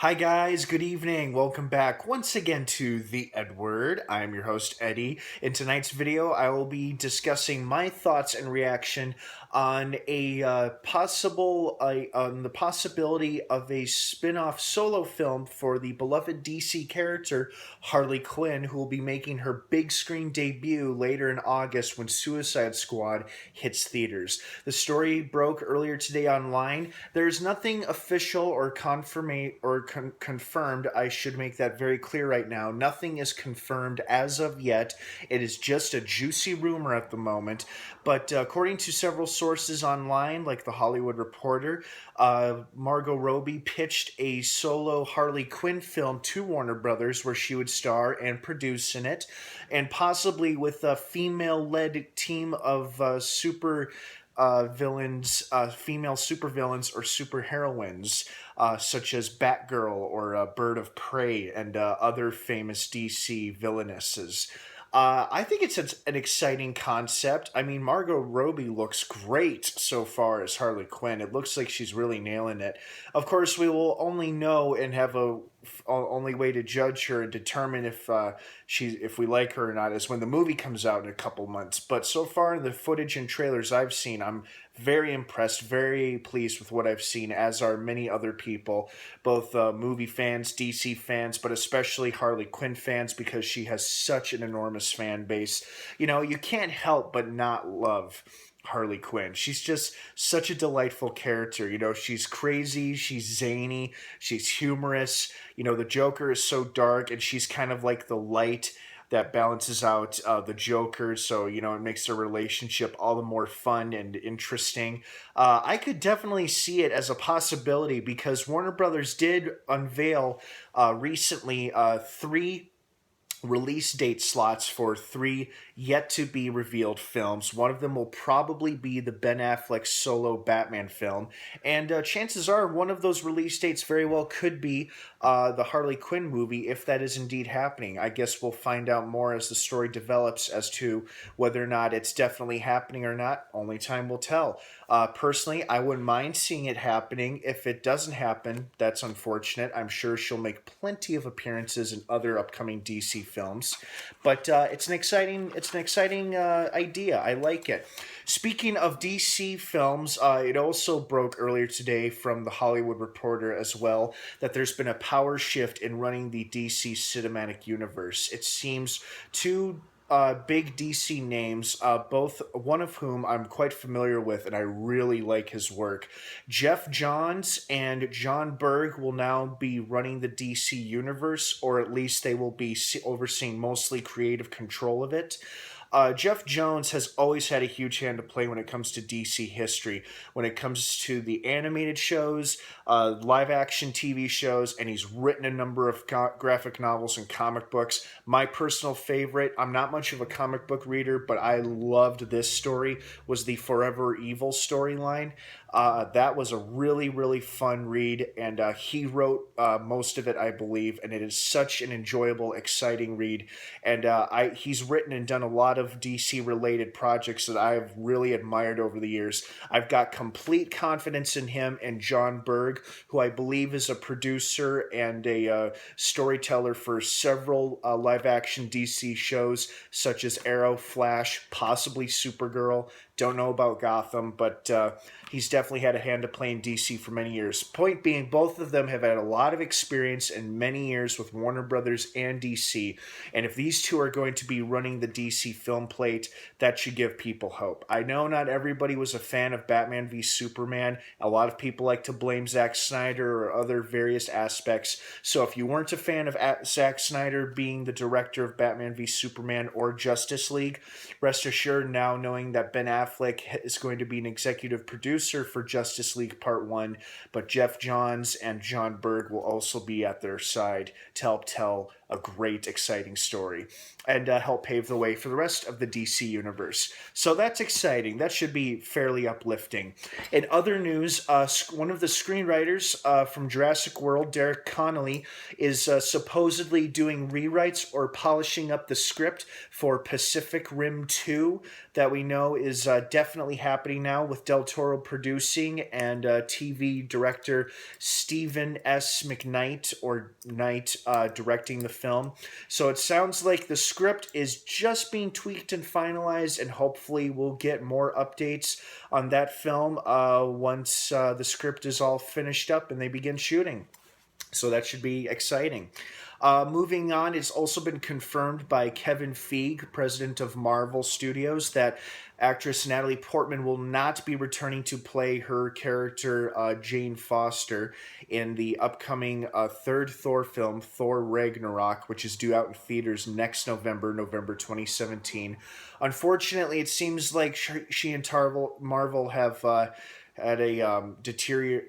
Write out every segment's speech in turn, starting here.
Hi, guys. Good evening. Welcome back once again to the EdWord. I am your host, Eddie. In tonight's video, I will be discussing my thoughts and reaction on on the possibility of a spin-off solo film for the beloved DC character Harley Quinn, who will be making her big screen debut later in August when Suicide Squad hits theaters. The story broke earlier today online. There is nothing official or confirmed. I should make that very clear right now. Nothing is confirmed as of yet. It is just a juicy rumor at the moment. But according to several sources online, like The Hollywood Reporter, Margot Robbie pitched a solo Harley Quinn film to Warner Brothers where she would star and produce in it, and possibly with a female-led team of female supervillains or superheroines, such as Batgirl or Bird of Prey and other famous DC villainesses. I think it's an exciting concept. I mean, Margot Robbie looks great so far as Harley Quinn. It looks like she's really nailing it. Of course, we will only know and have only way to judge her and determine if we like her or not is when the movie comes out in a couple months. But so far, the footage and trailers I've seen, I'm very impressed, very pleased with what I've seen, as are many other people, both movie fans, DC fans, but especially Harley Quinn fans, because she has such an enormous fan base. You know, you can't help but not love Harley Quinn. She's just such a delightful character. You know, she's crazy, she's zany, she's humorous. You know, the Joker is so dark, and she's kind of like the light that balances out the Joker. So, you know, it makes their relationship all the more fun and interesting. I could definitely see it as a possibility because Warner Brothers did unveil recently three release date slots for three yet to be revealed films. One of them will probably be the Ben Affleck solo Batman film, and chances are one of those release dates very well could be the Harley Quinn movie, if that is indeed happening. I guess we'll find out more as the story develops as to whether or not it's definitely happening or not. Only time will tell. Personally, I wouldn't mind seeing it happening. If it doesn't happen, that's unfortunate. I'm sure she'll make plenty of appearances in other upcoming DC films, but it's an exciting idea. I like it. Speaking of DC films, it also broke earlier today from the Hollywood Reporter as well that there's been a power shift in running the DC cinematic universe. It seems two big DC names, both one of whom I'm quite familiar with, and I really like his work. Jeff Johns and John Berg will now be running the DC universe, or at least they will be overseeing mostly creative control of it. Jeff Jones has always had a huge hand to play when it comes to DC history, when it comes to the animated shows, live action TV shows, and he's written a number of graphic novels and comic books. My personal favorite, I'm not much of a comic book reader, but I loved this story, was the Forever Evil storyline. That was a really, really fun read, and he wrote most of it, I believe, and it is such an enjoyable, exciting read. And he's written and done a lot of DC-related projects that I've really admired over the years. I've got complete confidence in him and John Berg, who I believe is a producer and a storyteller for several live-action DC shows, such as Arrow, Flash, possibly Supergirl. Don't know about Gotham, but he's definitely had a hand to play in DC for many years. Point being, both of them have had a lot of experience and many years with Warner Brothers and DC, and if these two are going to be running the DC film plate, that should give people hope. I know not everybody was a fan of Batman v Superman. A lot of people like to blame Zack Snyder or other various aspects. So if you weren't a fan of Zack Snyder being the director of Batman v Superman or Justice League, rest assured now knowing that Ben Affleck is going to be an executive producer for Justice League Part 1, but Jeff Johns and John Berg will also be at their side to help tell a great, exciting story and help pave the way for the rest of the DC universe. So that's exciting. That should be fairly uplifting. In other news, one of the screenwriters from Jurassic World, Derek Connolly, is supposedly doing rewrites or polishing up the script for Pacific Rim 2, that we know is definitely happening now with Del Toro producing and TV director Stephen S. McKnight or Knight directing the film. So it sounds like the script is just being tweaked and finalized, and hopefully we'll get more updates on that film once the script is all finished up and they begin shooting. So that should be exciting. Moving on, it's also been confirmed by Kevin Feige, president of Marvel Studios, that actress Natalie Portman will not be returning to play her character Jane Foster in the upcoming third Thor film, Thor Ragnarok, which is due out in theaters next November, November 2017. Unfortunately, it seems like she and Marvel have had a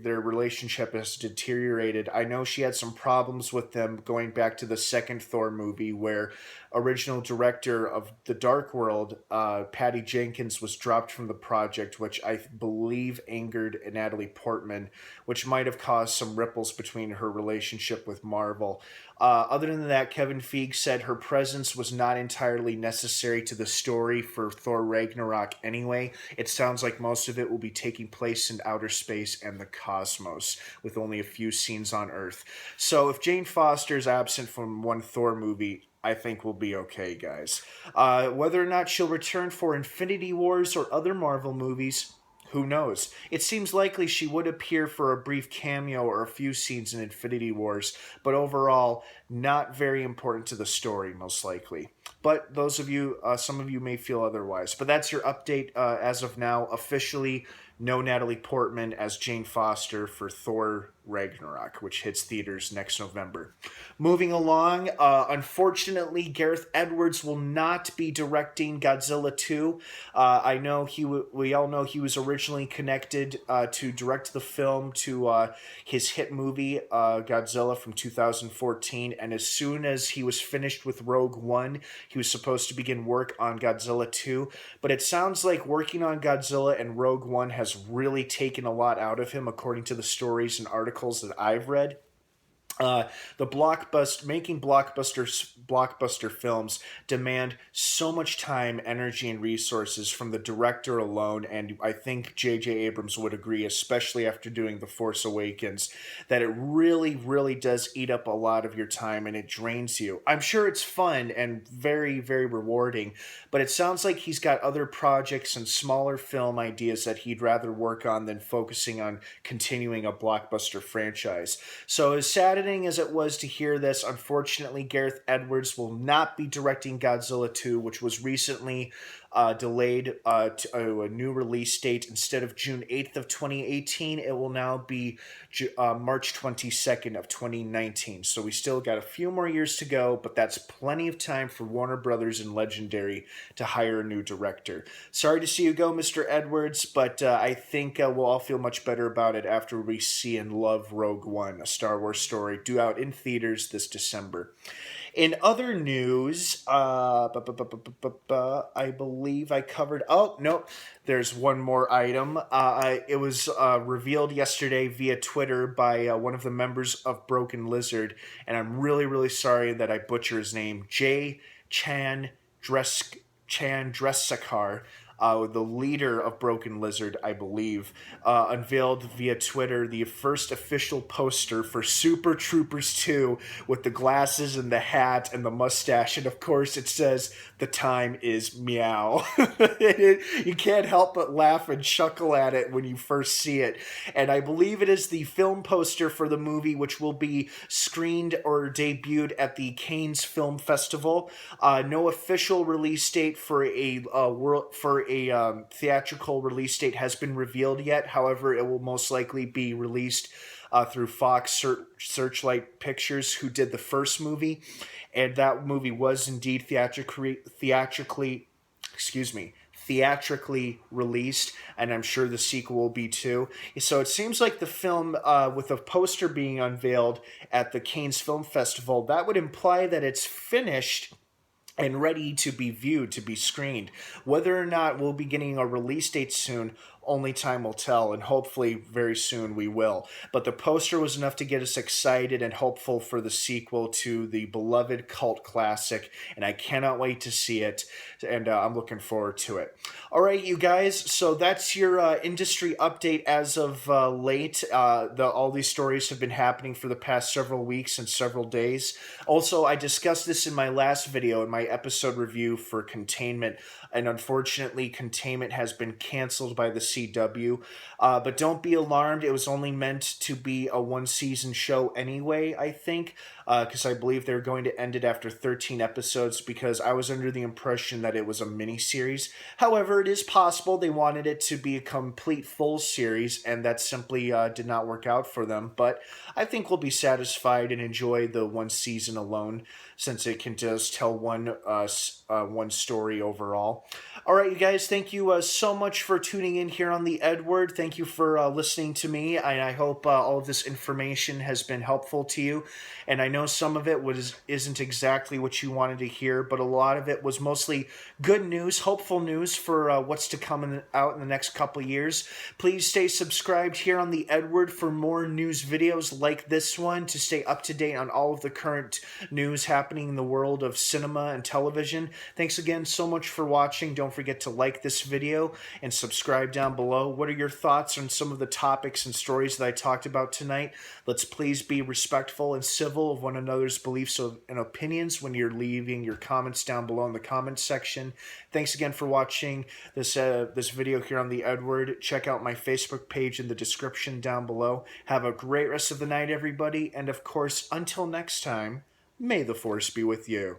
their relationship has deteriorated. I know she had some problems with them going back to the second Thor movie, where original director of The Dark World, Patty Jenkins, was dropped from the project, which I believe angered Natalie Portman, which might have caused some ripples between her relationship with Marvel. Other than that, Kevin Feige said her presence was not entirely necessary to the story for Thor Ragnarok anyway. It sounds like most of it will be taking place in outer space and the cosmos, with only a few scenes on Earth. So if Jane Foster is absent from one Thor movie, I think we'll be okay, guys. Whether or not she'll return for Infinity Wars or other Marvel movies, who knows? It seems likely she would appear for a brief cameo or a few scenes in Infinity Wars, but overall, not very important to the story, most likely. But those of you, some of you may feel otherwise. But that's your update as of now. Officially, no Natalie Portman as Jane Foster for Thor Ragnarok, which hits theaters next November. Moving along, unfortunately, Gareth Edwards will not be directing Godzilla 2. I know we all know he was originally connected to direct the film to his hit movie Godzilla from 2014, and as soon as he was finished with Rogue One, he was supposed to begin work on Godzilla 2. But it sounds like working on Godzilla and Rogue One has really taken a lot out of him, according to the stories and articles that I've read. Making blockbuster films demand so much time, energy, and resources from the director alone, and I think J.J. Abrams would agree, especially after doing The Force Awakens, that it really, really does eat up a lot of your time and it drains you. I'm sure it's fun and very, very rewarding, but it sounds like he's got other projects and smaller film ideas that he'd rather work on than focusing on continuing a blockbuster franchise. So as saddening as it was to hear this, unfortunately, Gareth Edwards will not be directing Godzilla 2, which was recently delayed to a new release date. Instead of June 8th of 2018, it will now be March 22nd of 2019. So we still got a few more years to go, but that's plenty of time for Warner Brothers and Legendary to hire a new director. Sorry to see you go, Mr. Edwards, but I think we'll all feel much better about it after we see and love Rogue One, a Star Wars story, due out in theaters this December. In other news, I believe I covered... Oh, no, there's one more item. It was revealed yesterday via Twitter by one of the members of Broken Lizard, and I'm really, really sorry that I butcher his name. Jay Chandrasekhar, the leader of Broken Lizard, I believe, unveiled via Twitter the first official poster for Super Troopers 2 with the glasses and the hat and the mustache. And of course it says, "The time is meow." You can't help but laugh and chuckle at it when you first see it. And I believe it is the film poster for the movie, which will be screened or debuted at the Cannes Film Festival. No official release date for a theatrical release date has been revealed yet. However, it will most likely be released through Fox Searchlight Pictures, who did the first movie, and that movie was indeed theatrically released, and I'm sure the sequel will be too. So it seems like the film, with a poster being unveiled at the Cannes Film Festival, that would imply that it's finished and ready to be viewed, to be screened. Whether or not we'll be getting a release date soon, only time will tell, and hopefully very soon we will. But the poster was enough to get us excited and hopeful for the sequel to the beloved cult classic, and I cannot wait to see it, and I'm looking forward to it. All right, you guys, so that's your industry update as of late. All these stories have been happening for the past several weeks and several days. Also, I discussed this in my last video, in my episode review for Containment, and unfortunately, Containment has been canceled by the CW. But don't be alarmed, it was only meant to be a one-season show anyway, I think, because I believe they're going to end it after 13 episodes, because I was under the impression that it was a mini-series. However, it is possible they wanted it to be a complete full series, and that simply did not work out for them. But I think we'll be satisfied and enjoy the one season alone, since it can just tell one story overall. All right, you guys, thank you so much for tuning in here on the EdWord. Thank you for listening to me. I hope all of this information has been helpful to you. And I know some of it isn't exactly what you wanted to hear, but a lot of it was mostly good news, hopeful news for what's to come out in the next couple years. Please stay subscribed here on the EdWord for more news videos like this one, to stay up to date on all of the current news happening in the world of cinema and television. Thanks again so much for watching. Don't forget to like this video and subscribe down below. What are your thoughts on some of the topics and stories that I talked about tonight? Let's please be respectful and civil of one another's beliefs and opinions when you're leaving your comments down below in the comments section. Thanks again for watching this video here on the EdWord. Check out my Facebook page in the description down below. Have a great rest of the night, everybody, and of course, until next time, may the Force be with you.